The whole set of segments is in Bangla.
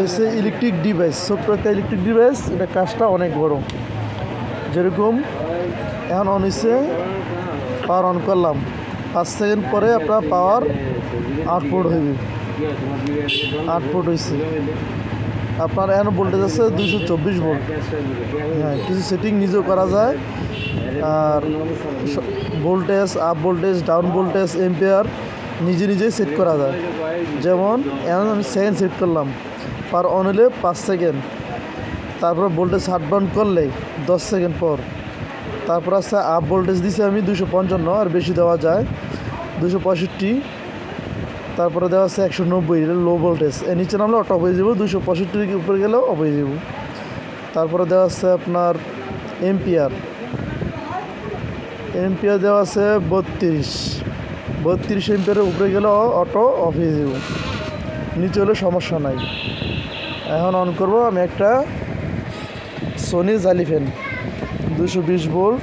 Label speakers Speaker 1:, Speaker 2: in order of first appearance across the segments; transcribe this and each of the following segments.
Speaker 1: হচ্ছে ইলেকট্রিক ডিভাইস, ছোট্ট একটা ইলেকট্রিক ডিভাইস। এটা কাজটা অনেক বড়। যেরকম এখন অন হয়েছে, পাওয়ার অন করলাম, 5 সেকেন্ড পরে আপনার পাওয়ার আউটপুট হইবে। আউটপুট হয়েছে আপনার এখন ভোল্টেজ আছে 224 ভোল্ট। হ্যাঁ, কিছু সেটিং নিজেও করা যায়। আর voltage, up voltage, down voltage, ampere নিজেই সেট করা যায়। যেমন এখন আমি সেকেন্ড সেট করলাম, পাওয়ার অন হলে 5 সেকেন্ড, তারপর ভোল্টেজ হাট ডাউন করলে 10 সেকেন্ড পর। তারপর আছে আপ ভোল্টেজ দিছি আমি 255, আর বেশি দেওয়া যায় 265। তারপরে দেওয়া আছে 190, এটা লো ভোল্টেজ। এর নিচে নামলে অটো অফ হয়ে যাব, 265 উপরে গেলেও অফ হয়ে যাব। তারপরে দেওয়া আছে আপনার এম্পিয়ার। এম্পিয়ার দেওয়া আছে 32 এম্পিয়ারের উপরে গেলেও অটো অফ হয়ে যাব, নিচে হলে সমস্যা নাই। এখন অন করব আমি একটা সোনি জালি ফ্যান, 220 ভোল্ট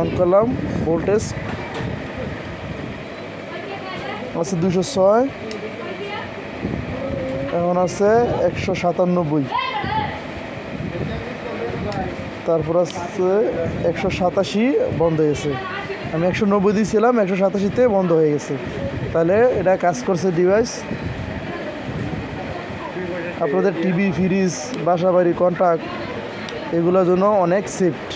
Speaker 1: অন করলাম। ভোল্টেজ আছে 206, এখন আছে 197। তারপর আছে 187, বন্ধ হয়ে গেছে। আমি 190 দিয়েছিলাম, 187তে বন্ধ হয়ে গেছে। তাহলে এটা কাজ করছে ডিভাইস। আপনাদের টিভি, ফ্রিজ, বাসা বাড়ি, কন্ট্রাক্ট, এগুলোর জন্য অনেক সেফট।